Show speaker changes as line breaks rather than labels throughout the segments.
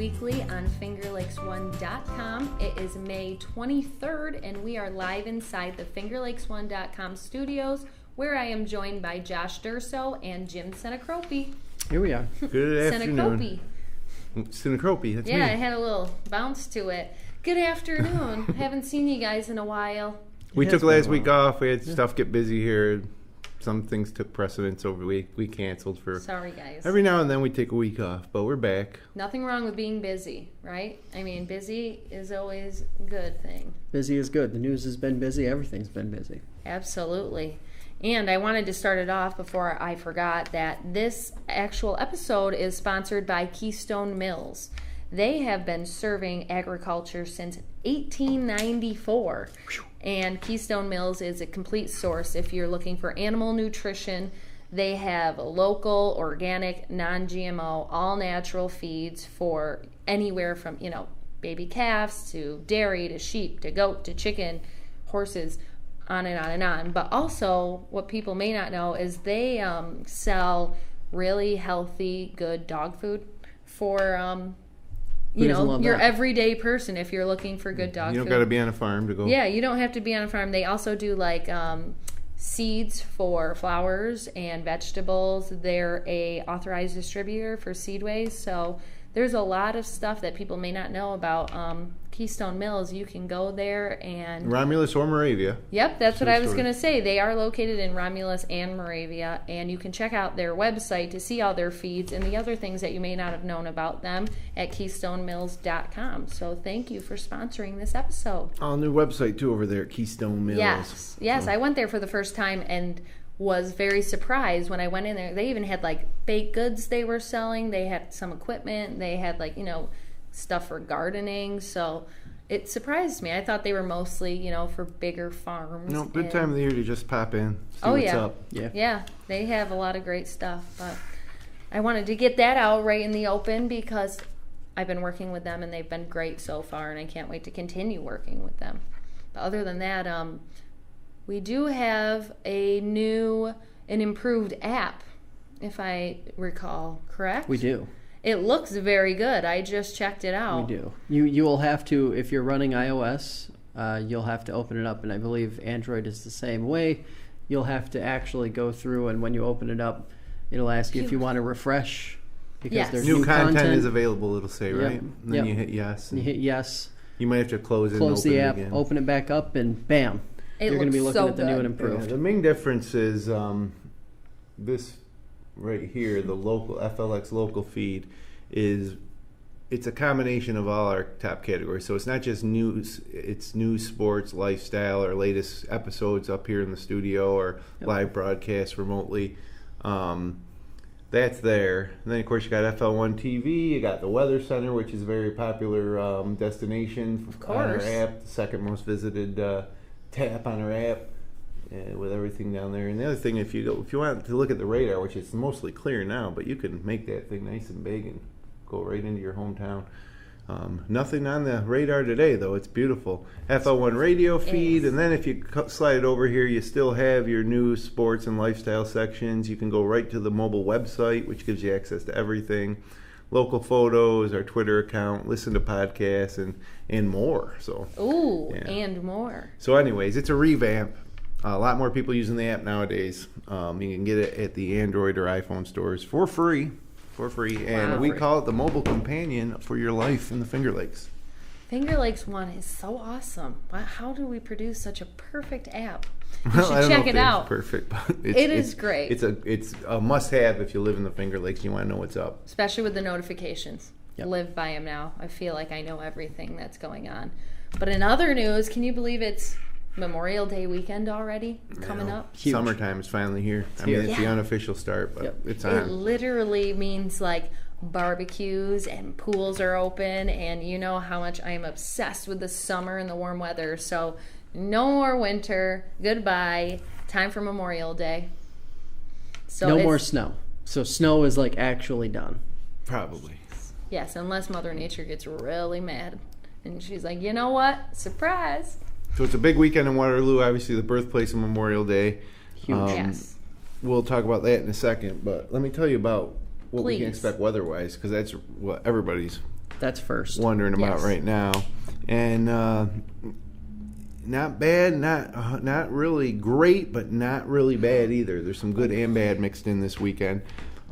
weekly on FingerLakes1.com. It is May 23rd, and we are live inside the FingerLakes1.com studios, where I am joined by Josh Durso and Jim Senacropi.
Here we are.
Good afternoon. Senacropi, that's me.
Yeah, it had a little bounce to it. Good afternoon. Haven't seen you guys in a while.
We took last week off. We had stuff get busy here. Some things took precedence over the week. We canceled for...
Sorry, guys.
Every now and then we take a week off, but we're back.
Nothing wrong with being busy, right? I mean, busy is always a good thing.
Busy is good. The news has been busy. Everything's been busy.
Absolutely. And I wanted to start it off before I forgot that this actual episode is sponsored by Keystone Mills. They have been serving agriculture since 1894. And Keystone Mills is a complete source if you're looking for animal nutrition. They have local, organic, non-GMO, all-natural feeds for anywhere from, baby calves to dairy to sheep to goat to chicken, horses, on and on and on. But also, what people may not know is they sell really healthy, good dog food for... your everyday person if you're looking for good dog food.
You don't got to be on a farm to go.
Yeah, you don't have to be on a farm. They also do seeds for flowers and vegetables. They're a authorized distributor for Seedways. So there's a lot of stuff that people may not know about Keystone Mills. You can go there and...
Romulus or Moravia.
Yep, that's what I was going to say. They are located in Romulus and Moravia, and you can check out their website to see all their feeds and the other things that you may not have known about them at KeystoneMills.com. So thank you for sponsoring this episode.
All new website, too, over there at Keystone Mills.
Yes, so. I went there for the first time and was very surprised when I went in there. They even had, baked goods they were selling. They had some equipment. They had, stuff for gardening, so it surprised me. I thought they were mostly, for bigger farms.
No, good time of the year to just pop in, see what's up.
Yeah, they have a lot of great stuff, but I wanted to get that out right in the open because I've been working with them and they've been great so far, and I can't wait to continue working with them. But other than that, we do have an improved app, if I recall, correct?
We do.
It looks very good. I just checked it out.
We do. You will have to, if you're running iOS, you'll have to open it up, and I believe Android is the same way. You'll have to actually go through, and when you open it up, it'll ask you if you want to refresh, because there's new content
is available, it'll say, right? And then you hit yes.
You hit yes.
You might have to close it and
open
the
app,
again.
Open it back up, and bam. You're going to be looking at the new and improved.
Yeah, the main difference is this right here, the local FLX local feed, it's a combination of all our top categories. So it's not just news, it's news, sports, lifestyle, our latest episodes up here in the studio, or live broadcasts remotely. That's there. And then, of course, you got FL1 TV, you got the Weather Center, which is a very popular destination on our app, the second most visited tab on our app. With everything down there. And the other thing, if you want to look at the radar, which is mostly clear now, but you can make that thing nice and big and go right into your hometown. Nothing on the radar today, though. It's beautiful. FL1 radio feed, and then if you slide it over here, you still have your news, sports, and lifestyle sections. You can go right to the mobile website, which gives you access to everything. Local photos, our Twitter account, listen to podcasts, and more. So.
And more.
So anyways, it's a revamp. A lot more people using the app nowadays. You can get it at the Android or iPhone stores for free. And we call it the mobile companion for your life in the Finger Lakes.
Finger Lakes 1 is so awesome. How do we produce such a perfect app? You should
I don't
check
know if
it out.
It's perfect, but
it's great.
It's a must-have if you live in the Finger Lakes and you want to know what's up.
Especially with the notifications. Live by them now. I feel like I know everything that's going on. But in other news, can you believe it's Memorial Day weekend already coming up?
Huge.
Summertime is finally here. It's the unofficial start, but it's on.
It literally means barbecues and pools are open, and you know how much I am obsessed with the summer and the warm weather. So no more winter. Goodbye. Time for Memorial Day. So
no more snow. So snow is actually done.
Probably.
Yes, unless Mother Nature gets really mad. And she's like, you know what? Surprise.
So it's a big weekend in Waterloo, obviously the birthplace of Memorial Day.
Huge.
Yes.
We'll talk about that in a second, but let me tell you about what we can expect weather-wise, because that's what everybody's
That's first.
wondering about
Yes.
right now. And not bad, not really great, but not really bad either. There's some good and bad mixed in this weekend.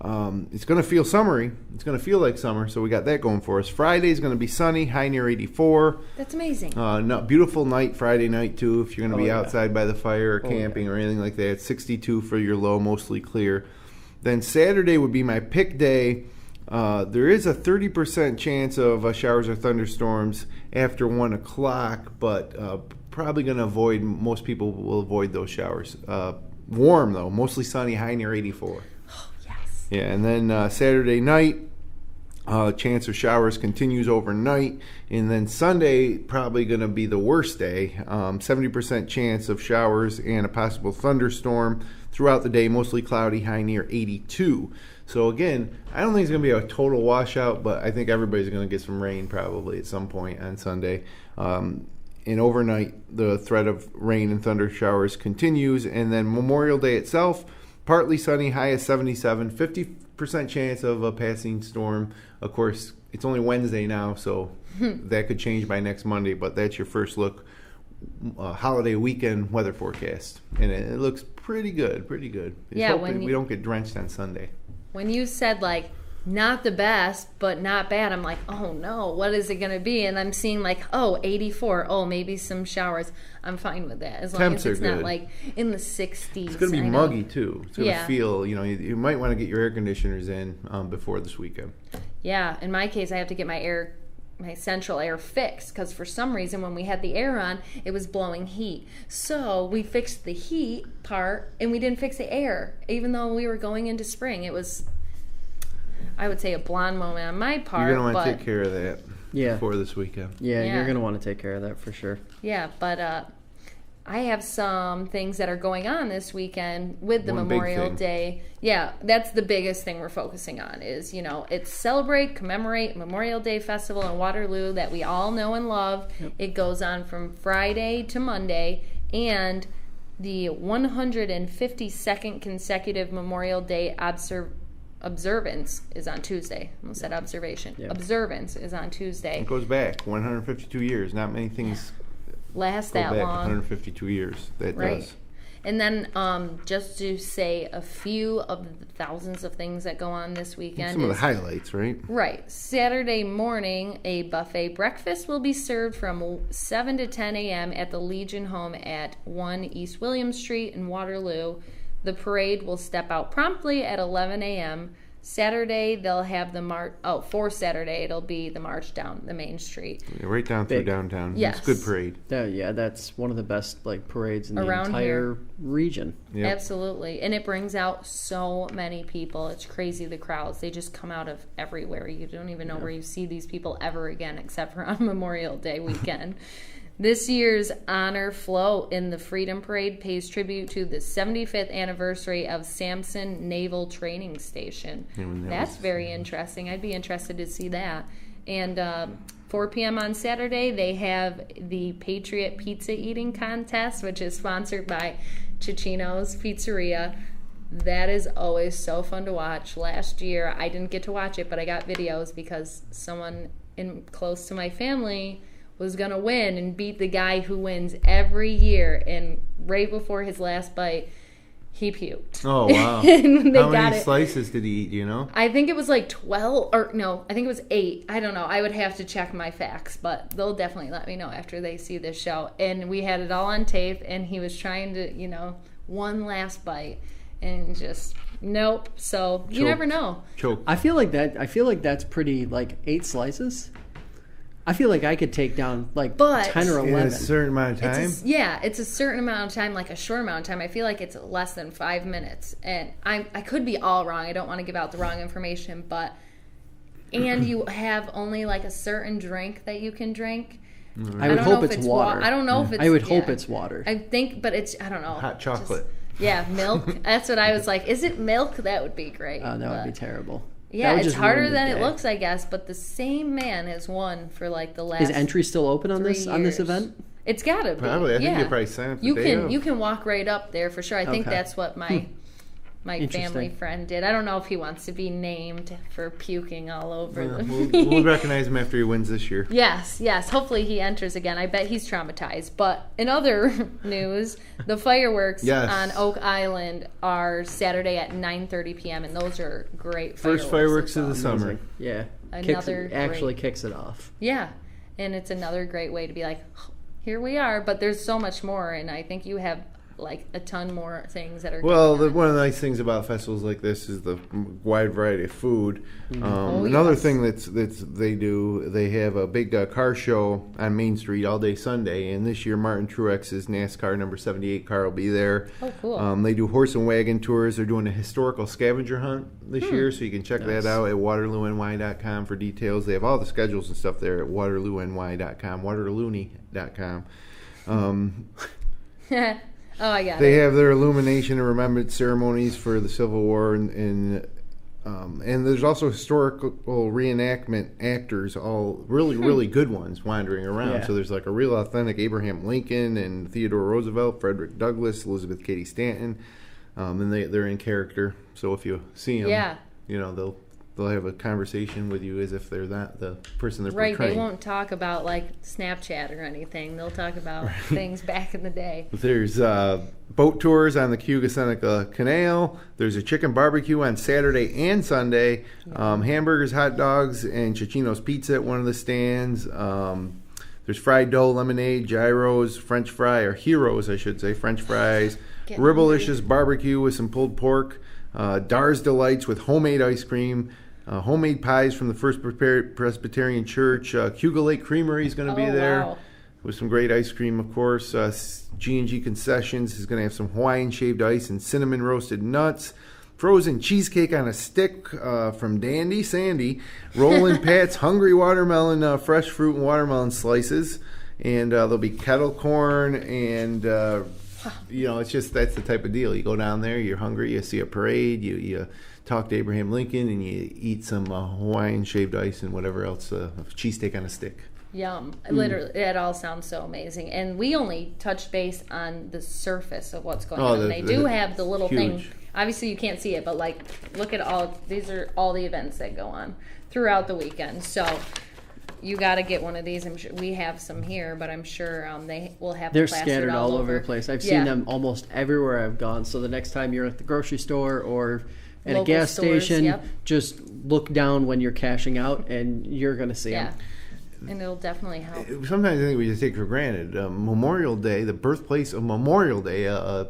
It's going to feel summery. It's going to feel like summer, so we got that going for us. Friday's going to be sunny, high near 84.
That's amazing.
Beautiful night Friday night, too, if you're going to be
yeah.
outside by the fire or camping or anything like that. It's 62 for your low, mostly clear. Then Saturday would be my pick day. There is a 30% chance of showers or thunderstorms after 1 o'clock, but probably going to avoid, most people will avoid those showers. Warm, though, mostly sunny, high near 84.
Yes.
Yeah, and then Saturday night, chance of showers continues overnight. And then Sunday, probably going to be the worst day. 70% chance of showers and a possible thunderstorm throughout the day, mostly cloudy, high near 82. So again, I don't think it's going to be a total washout, but I think everybody's going to get some rain probably at some point on Sunday. And overnight, the threat of rain and thunder showers continues. And then Memorial Day itself, partly sunny, high of 77, 50% chance of a passing storm. Of course, it's only Wednesday now, so that could change by next Monday, but that's your first look holiday weekend weather forecast. And it looks pretty good.
Yeah,
we don't get drenched on Sunday.
When you said, like, not the best, but not bad, I'm like, oh no, what is it going to be? And I'm seeing, like, 84. Oh, maybe some showers. I'm fine with that. As long
Temps
as it's
are
not,
good.
like, in the 60s.
It's going to be muggy, too. It's going to
Yeah.
feel, you might want to get your air conditioners in before this weekend.
Yeah, in my case, I have to get my central air fixed because for some reason when we had the air on, it was blowing heat. So we fixed the heat part and we didn't fix the air, even though we were going into spring. It was, I would say, a blonde moment on my part.
You're going to want to take care of that before this weekend.
Yeah,
Yeah.
you're going to want to take care of that for sure.
Yeah, but I have some things that are going on this weekend with the
One big
Memorial
thing.
Day. Yeah, that's the biggest thing we're focusing on is, it's Celebrate-Commemorate Memorial Day Festival in Waterloo that we all know and love. Yep. It goes on from Friday to Monday, and the 152nd consecutive Memorial Day observance is on Tuesday. I almost said observation.
Yep.
Observance is on Tuesday.
It goes back 152 years. Not many things
Last
go
that
back
long.
152 years. That
Right.
does.
And then just to say a few of the thousands of things that go on this weekend.
Some of the highlights, right?
Right. Saturday morning, a buffet breakfast will be served from 7 to 10 a.m. at the Legion Home at 1 East William Street in Waterloo. The parade will step out promptly at 11 a.m. Saturday, they'll have the for Saturday, it'll be the march down the main street.
Yeah, right down through downtown.
Yes.
It's a good parade.
That's one of the best parades in
Around
the entire region.
Yep.
Absolutely. And it brings out so many people. It's crazy, the crowds. They just come out of everywhere. You don't even know where you see these people ever again except for on Memorial Day weekend. This year's honor float in the Freedom Parade pays tribute to the 75th anniversary of Sampson Naval Training Station. That's very interesting. I'd be interested to see that. And 4 p.m. on Saturday, they have the Patriot Pizza Eating Contest, which is sponsored by Cicino's Pizzeria. That is always so fun to watch. Last year, I didn't get to watch it, but I got videos because someone close to my family was going to win and beat the guy who wins every year. And right before his last bite, he puked.
Oh, wow.
And
How many slices did he eat, do you know?
I think it was like 12, or no, I think it was 8. I don't know. I would have to check my facts, but they'll definitely let me know after they see this show. And we had it all on tape, and he was trying to, one last bite, and just, nope. So you never know.
Choke.
I feel like that's pretty, 8 slices. I feel like I could take down 10 or 11.
In a certain amount of time?
It's a certain amount of time, like a short amount of time. I feel like it's less than 5 minutes. And I could be all wrong. I don't want to give out the wrong information. And you have only a certain drink that you can drink.
I would hope it's water.
I don't know if it's...
I would hope it's water.
I think, but it's... I don't know.
Hot chocolate.
Milk. That's what I was like. Is it milk? That would be great.
That would be terrible.
Yeah, it's harder than it looks, I guess. But the same man has won for the last.
Is entry still open on this event?
It's gotta be.
Probably. I think you probably sign up the day of.
You can walk right up there for sure. I think that's what my my family friend did. I don't know if he wants to be named for puking all over the
we'll recognize him after he wins this year.
Yes. Hopefully he enters again. I bet he's traumatized. But in other news, the fireworks on Oak Island are Saturday at 9:30 p.m. and those are great fireworks.
First fireworks of the summer.
Yeah.
Another
kicks it off.
Yeah. And it's another great way to be like, oh, here we are, but there's so much more, and I think you have like a ton more things that are
one of the nice things about festivals like this is the wide variety of food. Another thing that's they have a big car show on Main Street all day Sunday, and this year Martin Truex's NASCAR number 78 car will be there.
Oh, cool.
They do horse and wagon tours. They're doing a historical scavenger hunt this year, so you can check that out at waterloony.com for details. They have all the schedules and stuff there at waterloony.com, waterloony.com.
Oh, I got it.
They have their illumination and remembrance ceremonies for the Civil War, and there's also historical reenactment actors, all really good ones, wandering around.
Yeah.
So there's like a real authentic Abraham Lincoln and Theodore Roosevelt, Frederick Douglass, Elizabeth Cady Stanton, and they're in character. So if you see them, they'll have a conversation with you as if they're the person they're portraying.
Right, they won't talk about like Snapchat or anything. They'll talk about things back in the day.
There's boat tours on the Cuyahoga-Seneca Canal. There's a chicken barbecue on Saturday and Sunday. Hamburgers, hot dogs, and Cicino's Pizza at one of the stands. There's fried dough, lemonade, gyros, French heroes, I should say, French fries. Ribblicious barbecue with some pulled pork. Dar's Delights with homemade ice cream. Homemade pies from the First Presbyterian Church. Cuga Lake Creamery is going to be there with some great ice cream, of course. G&G Concessions is going to have some Hawaiian shaved ice and cinnamon roasted nuts. Frozen cheesecake on a stick from Dandy Sandy. Rollin' Pat's Hungry Watermelon, fresh fruit and watermelon slices. And there'll be kettle corn and... it's just that's the type of deal. You go down there, you're hungry, you see a parade, you talk to Abraham Lincoln, and you eat some Hawaiian shaved ice and whatever else, cheesesteak on a stick.
Yum. Literally, it all sounds so amazing. And we only touched base on the surface of what's going on. They do have the little thing. Obviously, you can't see it, but like, look at these are all the events that go on throughout the weekend. So you got to get one of these. I'm sure we have some here, but I'm sure they will have.
They're scattered all over the place. I've seen them almost everywhere I've gone. So the next time you're at the grocery store or at a gas station, just look down when you're cashing out, and you're going to see them.
And it'll definitely help.
Sometimes I think we just take for granted. Memorial Day, the birthplace of Memorial Day, a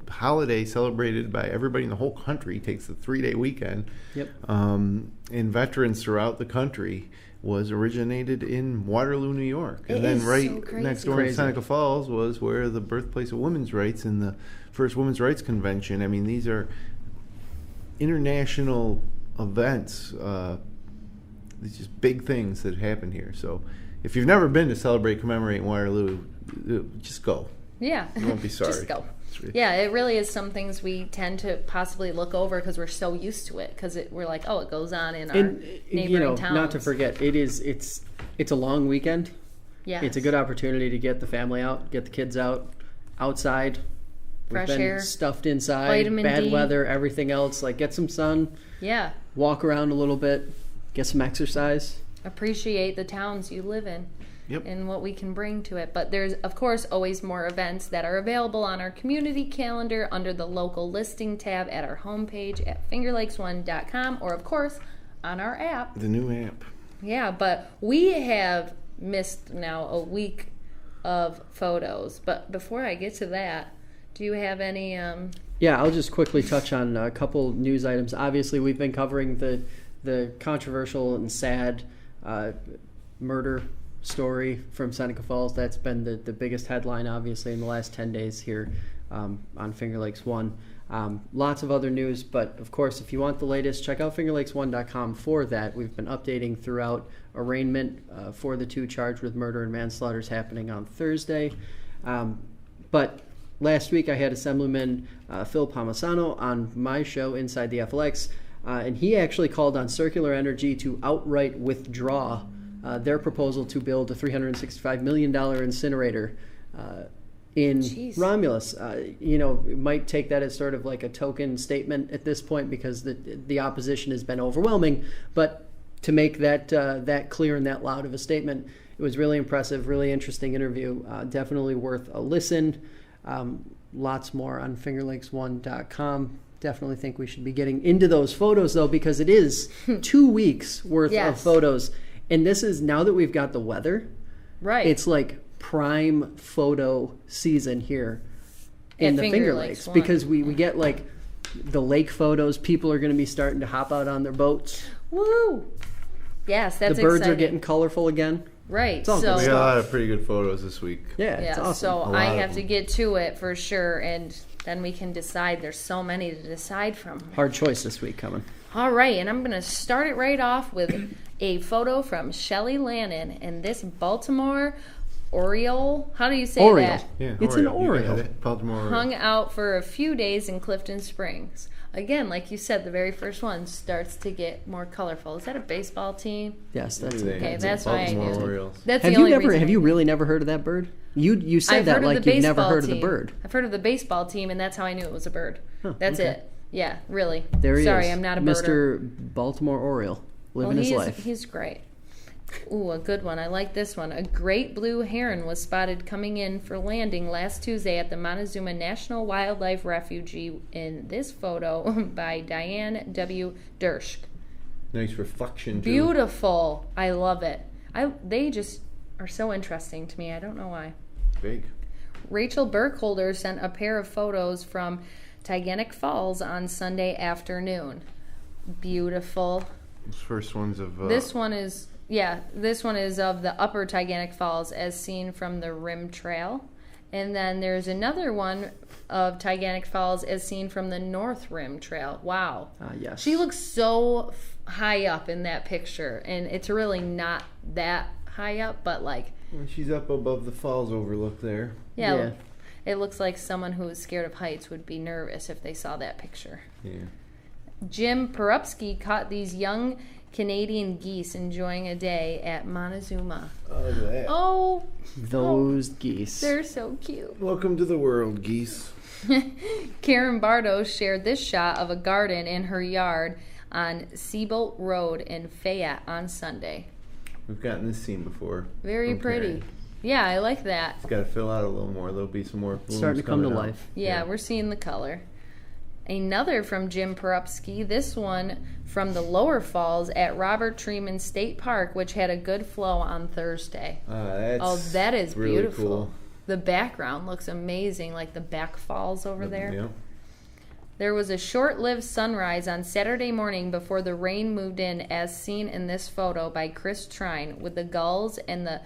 holiday celebrated by everybody in the whole country, takes a 3-day weekend.
Yep.
And veterans throughout the country was originated in Waterloo, New York. And then next door in Seneca Falls was where the birthplace of women's rights and the first women's rights convention. I mean, these are international events. These just big things that happen here. So if you've never been to Celebrate-Commemorate in Waterloo, just go.
Yeah.
You won't be sorry.
Just go. Yeah, it really is some things we tend to possibly look over because we're so used to it. Because we're like, it goes on in our neighboring towns.
Not to forget, it's a long weekend.
Yeah.
It's a good opportunity to get the family out, get the kids outside.
Fresh
We've been
air.
Stuffed inside.
Vitamin
bad
D.
Weather, everything else. Like, get some sun.
Yeah.
Walk around a little bit. Get some exercise.
Appreciate the towns you live in.
Yep.
And what we can bring to it. But there's, of course, always more events that are available on our community calendar under the local listing tab at our homepage at fingerlakes1.com or, of course, on our app.
The new app.
Yeah, but we have missed now a week of photos. But before I get to that, do you have any...
Yeah, I'll just quickly touch on a couple news items. Obviously, we've been covering the controversial and sad murder story from Seneca Falls. That's been the biggest headline, obviously, in the last 10 days here on Finger Lakes 1. Lots of other news, but of course, if you want the latest, check out fingerlakes1.com for that. We've been updating throughout. Arraignment for the two charged with murder and manslaughter is happening on Thursday. But last week, I had Assemblyman Phil Palmisano on my show, Inside the FLX, and he actually called on Circular Energy to outright withdraw their proposal to build a $365 million incinerator in
Jeez.
Romulus. We might take that as sort of like a token statement at this point because the opposition has been overwhelming. But to make that clear and that loud of a statement, it was really impressive, really interesting interview. Definitely worth a listen. Lots more on fingerlakes1.com. Definitely think we should be getting into those photos, though, because it is 2 weeks worth of photos. And this is, now that we've got the weather,
right?
It's like prime photo season here in the Finger Lakes because we get like the lake photos. People are going to be starting to hop out on their boats.
Woo! Yes, that's
the birds
exciting.
are getting colorful again.
Right.
So
we got a lot of pretty good photos this week.
Yeah, it's awesome.
So I have to get to it for sure, and then we can decide. There's so many to decide from.
Hard choice this week coming.
All right, and I'm going to start it right off with a photo from Shelly Lannon and this Baltimore Oriole. How do you say that?
Yeah,
it's
Oriole.
an Oriole.
Baltimore Oriole.
Hung out for a few days in Clifton Springs. Again, like you said, the very first one starts to get more colorful. Is that a baseball team?
Yes, that's
Okay, that's why I
Baltimore
knew.
Orioles.
That's
Have
the
you
only reason.
have you really never heard of that bird? You said
I've
that
heard of
like
the
you've never
baseball
heard of the
team.
bird.
I've heard of the baseball team, and that's how I knew it was a bird.
Oh,
That's
okay.
it. Yeah, really.
There he is.
Sorry, I'm not a birder.
Mr. Baltimore Oriole, living his life.
He's great. Ooh, a good one. I like this one. A great blue heron was spotted coming in for landing last Tuesday at the Montezuma National Wildlife Refuge in this photo by Diane W. Dershk.
Nice reflection, too.
Beautiful. I love it. They just are so interesting to me. I don't know why.
Big.
Rachel Burkholder sent a pair of photos from Tygenic Falls on Sunday afternoon. Beautiful.
This first one's of...
This one is of the upper Tygenic Falls as seen from the Rim Trail. And then there's another one of Tygenic Falls as seen from the North Rim Trail. Wow.
Yes.
She looks so high up in that picture. And it's really not that high up, but like...
She's up above the falls overlook there.
Yeah. It looks like someone who is scared of heights would be nervous if they saw that picture.
Yeah.
Jim Perupsky caught these young Canadian geese enjoying a day at Montezuma.
Oh, look at that.
Oh,
Those geese.
they're so cute.
Welcome to the world, geese.
Karen Bardo shared this shot of a garden in her yard on Seabolt Road in Fayette on Sunday.
We've gotten this scene before.
Very
from
pretty.
Karen.
Yeah, I like that.
It's got to fill out a little more. There'll be some more blooms
Starting to come to
coming out.
life.
Yeah, we're seeing the color. Another from Jim Perupsky, this one from the Lower Falls at Robert Treman State Park, which had a good flow on Thursday. That is
really
beautiful.
Cool.
The background looks amazing, like the back falls over there.
Yeah.
There was a short-lived sunrise on Saturday morning before the rain moved in, as seen in this photo by Chris Trine, with the gulls and the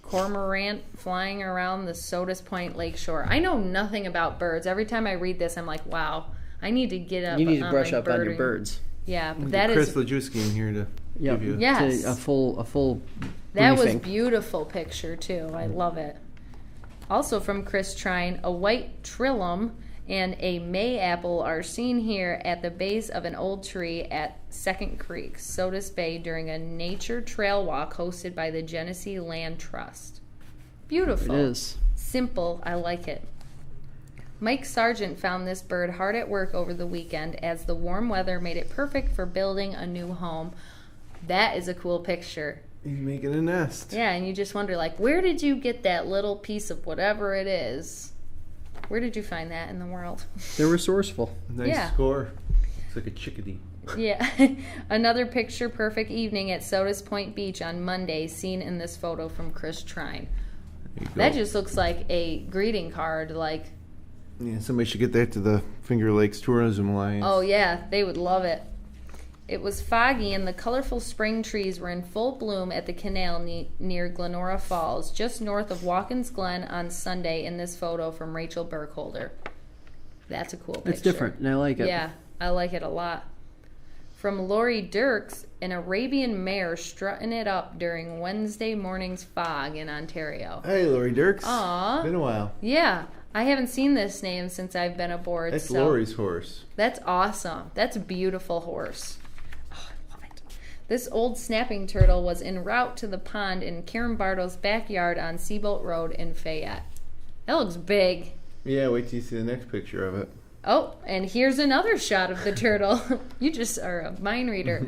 cormorant flying around the Sodus Point Lakeshore. I know nothing about birds. Every time I read this, I'm like, wow, I need to get up.
You need to
on
brush
my
up on your
birding.
birds.
Yeah, but
We'll
that
get
is
Chris Lajewski in here to give you.
Yes.
A full
that was
briefing.
beautiful picture too. I love it. Also from Chris Trine, a white trillium and a mayapple are seen here at the base of an old tree at Second Creek, Sodus Bay, during a nature trail walk hosted by the Genesee Land Trust. Beautiful.
It is.
Simple. I like it. Mike Sargent found this bird hard at work over the weekend as the warm weather made it perfect for building a new home. That is a cool picture.
He's making a nest.
Yeah, and you just wonder, like, where did you get that little piece of whatever it is? Where did you find that in the world?
They're resourceful.
Nice score. It's like a chickadee.
Yeah. Another picture-perfect evening at Sodus Point Beach on Monday, seen in this photo from Chris Trine.
There you go.
That just looks like a greeting card, like...
Yeah, somebody should get that to the Finger Lakes Tourism Alliance.
Oh, yeah, they would love it. It was foggy, and the colorful spring trees were in full bloom at the canal near Glenora Falls, just north of Watkins Glen on Sunday in this photo from Rachel Burkholder. That's a cool picture.
It's different, and I like it.
Yeah, I like it a lot. From Lori Dirks, an Arabian mare strutting it up during Wednesday morning's fog in Ontario.
Hey, Lori Dirks.
Aw.
Been a while.
Yeah, I haven't seen this name since I've been aboard.
That's
so
Lori's horse.
That's awesome. That's a beautiful horse. Oh, I love it. This old snapping turtle was en route to the pond in Karen Bardo's backyard on Seabolt Road in Fayette. That looks big.
Yeah, wait till you see the next picture of it.
Oh, and here's another shot of the turtle. You just are a mind reader.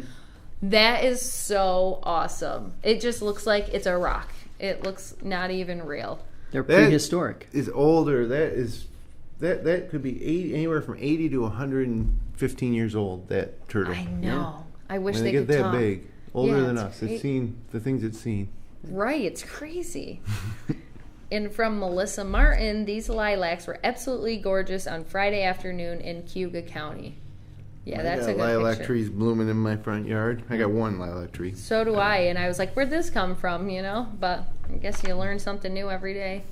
That is so awesome. It just looks like it's a rock. It looks not even real.
They're prehistoric.
Is older. That could be anywhere from 80 to 115 years old. That turtle.
I know. I wish
when
they
get
could
that
talk.
big, older
Yeah,
than
it's
us. It's seen the things it's seen.
Right, it's crazy. And from Melissa Martin, these lilacs were absolutely gorgeous on Friday afternoon in Cayuga County. Yeah, that's a good
lilac
picture.
trees blooming in my front yard. I got one lilac tree.
So do I, and I was like, where'd this come from, But I guess you learn something new every day.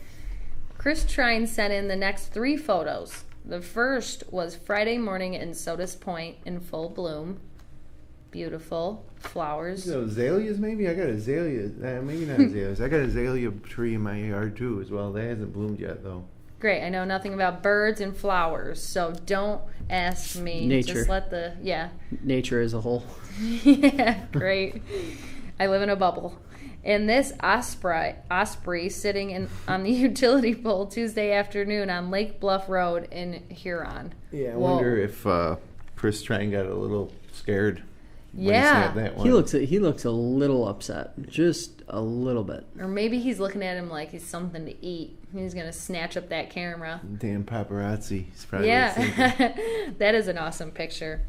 Chris Trine sent in the next 3 photos. The first was Friday morning in Sodas Point in full bloom. Beautiful flowers.
Azaleas, maybe? I got azaleas. Maybe not azaleas. I got an azalea tree in my yard, too, as well. That hasn't bloomed yet, though.
Great. I know nothing about birds and flowers, so don't ask me.
Nature.
Just let
Nature as a whole.
Yeah, great. I live in a bubble. And this osprey sitting on the utility pole Tuesday afternoon on Lake Bluff Road in Huron.
Yeah, I wonder if Chris Trine got a little scared.
Yeah.
That one.
He looks a little upset, just a little bit.
Or maybe he's looking at him like he's something to eat. He's going to snatch up that camera.
Damn paparazzi. He's probably
Yeah, that is an awesome picture.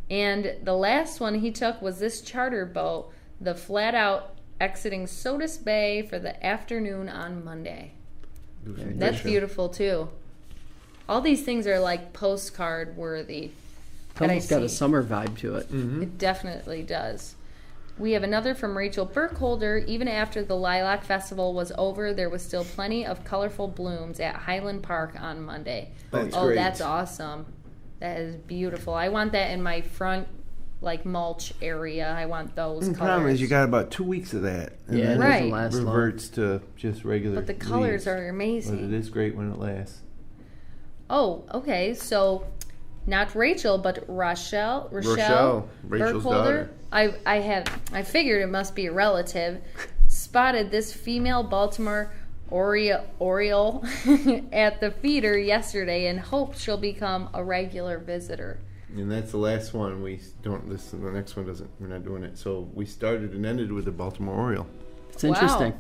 And the last one he took was this charter boat, the Flat Out, exiting Sodus Bay for the afternoon on Monday. That's beautiful, too. All these things are like postcard worthy.
It's got a summer vibe to it.
Mm-hmm.
It definitely does. We have another from Rachel Burkholder. Even after the Lilac Festival was over, there was still plenty of colorful blooms at Highland Park on Monday.
That's great.
That's awesome. That is beautiful. I want that in my front, mulch area. I want those colors.
The problem is you got about 2 weeks of that. And
Yeah,
then
it
Right.
doesn't last long.
reverts to just regular
But the colors
leaves.
are amazing.
But it is great when it lasts.
Oh, okay. So, not Rachel, but Rochelle
Rachel's
Burkholder.
daughter.
I figured it must be a relative. Spotted this female Baltimore Oriole at the feeder yesterday and hoped she'll become a regular visitor.
And that's the last one. The next one doesn't. We're not doing it. So we started and ended with the Baltimore Oriole.
It's interesting.
Wow.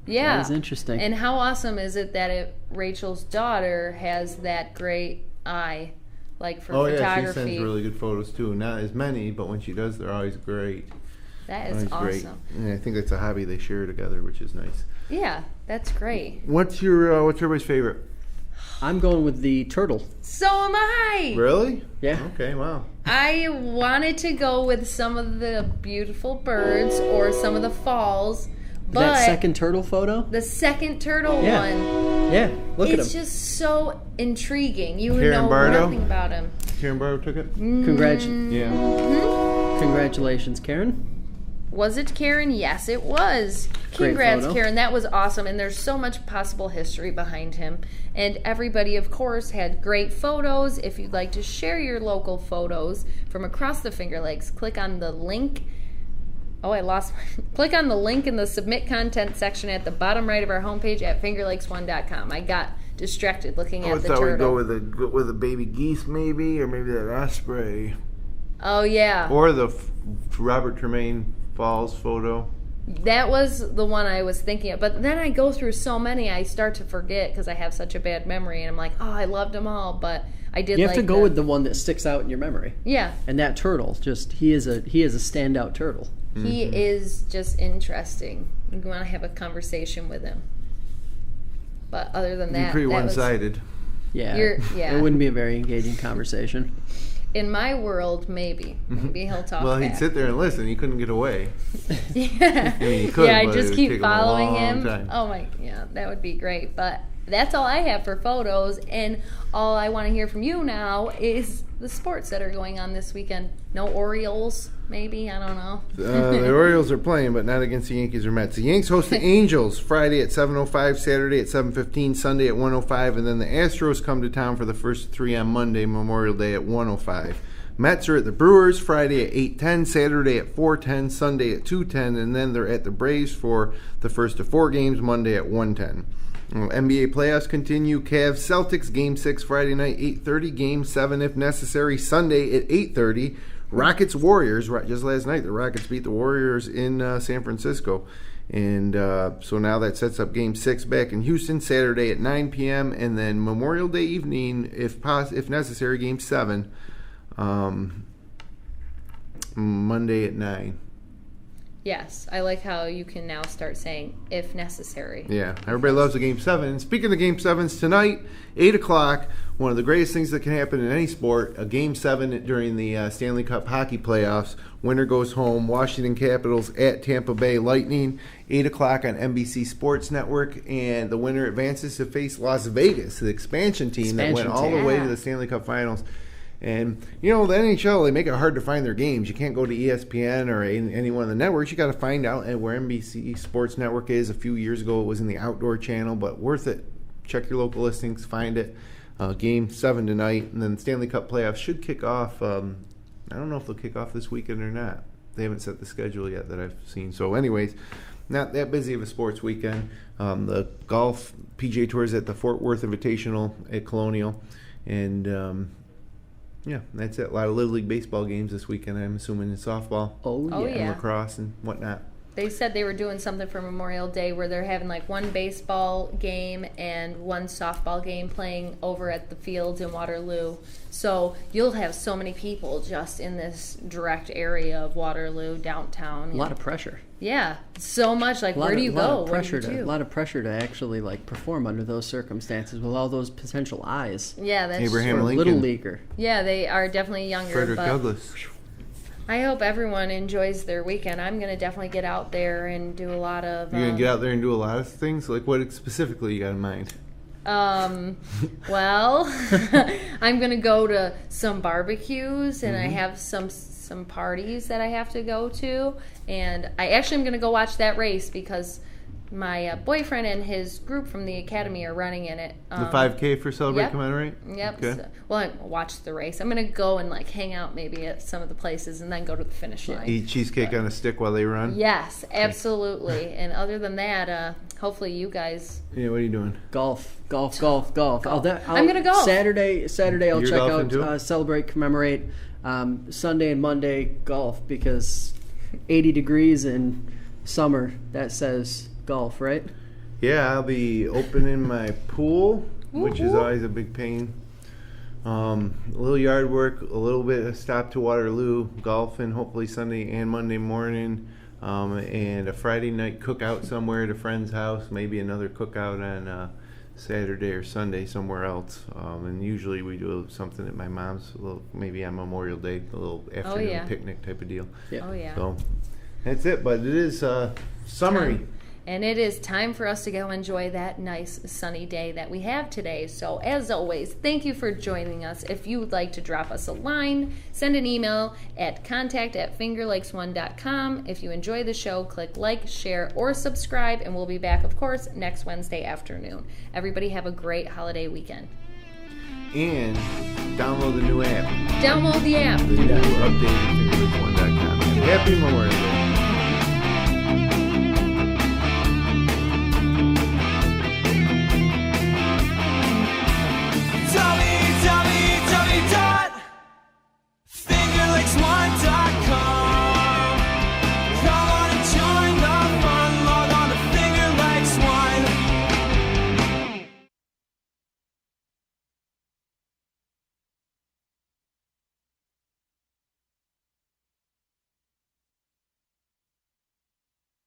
Yeah.
That is interesting.
And how awesome is it that Rachel's daughter has that great eye, for photography?
Yeah, she sends really good photos too. Not as many, but when she does, they're always great.
That is
Always
awesome.
Great. And I think that's a hobby they share together, which is nice.
Yeah, that's great.
What's everybody's favorite?
I'm going with the turtle.
So am I.
Really?
Yeah.
Okay. Wow.
I wanted to go with some of the beautiful birds or some of the falls, but
That second turtle photo?
the second turtle
Yeah.
one,
Yeah, look at him.
it's just so intriguing. You
Karen
know
Bardo?
nothing about him.
Karen Barrow took it?
Yeah.
Hmm?
Congratulations, Karen.
Was it Karen? Yes, it was.
Great
Congrats,
photo.
Karen. That was awesome. And there's so much possible history behind him. And everybody, of course, had great photos. If you'd like to share your local photos from across the Finger Lakes, click on the link. Click on the link in the Submit Content section at the bottom right of our homepage at fingerlakes1.com. I got distracted looking at the
I thought we'd
turtle.
go with a baby geese, maybe, or maybe that osprey,
Oh, yeah.
or the Robert Tremaine Falls photo.
That was the one I was thinking of. But then I go through so many, I start to forget because I have such a bad memory. And I'm like, oh, I loved them all. But I did
You have to go with the one that sticks out in your memory.
Yeah.
And that turtle, he is a standout turtle.
He is just interesting. You want to have a conversation with him. But other than that,
Pretty
that was,
one-sided.
Yeah.
Yeah.
It wouldn't be a very engaging conversation.
in my world, maybe. Maybe he'll talk
Well,
back.
he'd sit there and listen. He couldn't get away.
Yeah.
I mean, he could,
yeah, I
but it
just
would
keep
take him a
following
long
him.
time.
Oh my, yeah, that would be great. But that's all I have for photos, and all I want to hear from you now is the sports that are going on this weekend. No Orioles, maybe, I don't know.
The Orioles are playing, but not against the Yankees or Mets. The Yanks host the Angels Friday at 7:05, Saturday at 7:15, Sunday at 1:05, and then the Astros come to town for the first three on Monday, Memorial Day at 1:05. Mets are at the Brewers Friday at 8:10, Saturday at 4:10, Sunday at 2:10, and then they're at the Braves for the first of four games Monday at 1:10. NBA playoffs continue. Cavs Celtics Game 6 Friday night 8:30. Game 7 if necessary Sunday at 8:30. Rockets Warriors. Just last night the Rockets beat the Warriors in San Francisco. And so now that sets up Game 6 back in Houston Saturday at 9 p.m. And then Memorial Day evening, if necessary, Game 7 Monday at 9.
Yes, I like how you can now start saying if necessary.
Yeah, everybody loves a Game 7. And speaking of Game 7s, tonight, 8 o'clock, one of the greatest things that can happen in any sport, a Game 7 during the Stanley Cup hockey playoffs. Winner goes home, Washington Capitals at Tampa Bay Lightning, 8 o'clock on NBC Sports Network, and the winner advances to face Las Vegas, the expansion team that went all the way to the Stanley Cup Finals. And, the NHL, they make it hard to find their games. You can't go to ESPN or any one of the networks. You got to find out where NBC Sports Network is. A few years ago, it was in the Outdoor Channel, but worth it. Check your local listings, find it. Game 7 tonight, and then the Stanley Cup playoffs should kick off. I don't know if they'll kick off this weekend or not. They haven't set the schedule yet that I've seen. So anyways, not that busy of a sports weekend. The golf PGA Tour is at the Fort Worth Invitational at Colonial. And yeah, that's it. A lot of Little League baseball games this weekend, I'm assuming, in softball.
Oh, yeah.
And lacrosse and whatnot.
They said they were doing something for Memorial Day where they're having like one baseball game and one softball game playing over at the fields in Waterloo. So you'll have so many people just in this direct area of Waterloo, downtown.
A lot of pressure.
Yeah, so much. Like, where do you go?
A lot of pressure to actually perform under those circumstances with all those potential eyes.
Yeah, that's
Abraham
true.
Lincoln.
Little leaguer.
Yeah, they are definitely younger.
Frederick Douglass.
I hope everyone enjoys their weekend. I'm going to definitely get out there and do a lot of...
You're going to get out there and do a lot of things? Like, what specifically you got in mind?
Well, I'm going to go to some barbecues, and I have some parties that I have to go to. And I actually am going to go watch that race because my boyfriend and his group from the academy are running in it.
The 5K for Celebrate-Commemorate?
Yep.
Okay.
So, well, I watch the race. I'm going to go and hang out maybe at some of the places and then go to the finish line.
Eat cheesecake on a stick while they run?
Yes, absolutely. And other than that, hopefully you guys...
Yeah, what are you doing?
Golf. I'm
going to golf.
Saturday I'll
You're
check
golfing
out
too?
Celebrate-Commemorate. Sunday and Monday, golf, because 80 degrees in summer, that says... golf, right?
Yeah, I'll be opening my pool, which is always a big pain. A little yard work, a little bit of stop to Waterloo, golfing, hopefully Sunday and Monday morning, and a Friday night cookout somewhere at a friend's house, maybe another cookout on Saturday or Sunday somewhere else. And usually we do something at my mom's, maybe on Memorial Day, a little afternoon picnic type of deal.
Yeah.
Oh, yeah.
So that's it, but it is summery.
And it is time for us to go enjoy that nice sunny day that we have today. So as always, thank you for joining us. If you would like to drop us a line, send an email at contact@fingerlakes1.com. If you enjoy the show, click like, share, or subscribe, and we'll be back, of course, next Wednesday afternoon. Everybody have a great holiday weekend.
And download the new app.
Download the app.
The new updated fingerlakes1.com. Happy Memorial Day.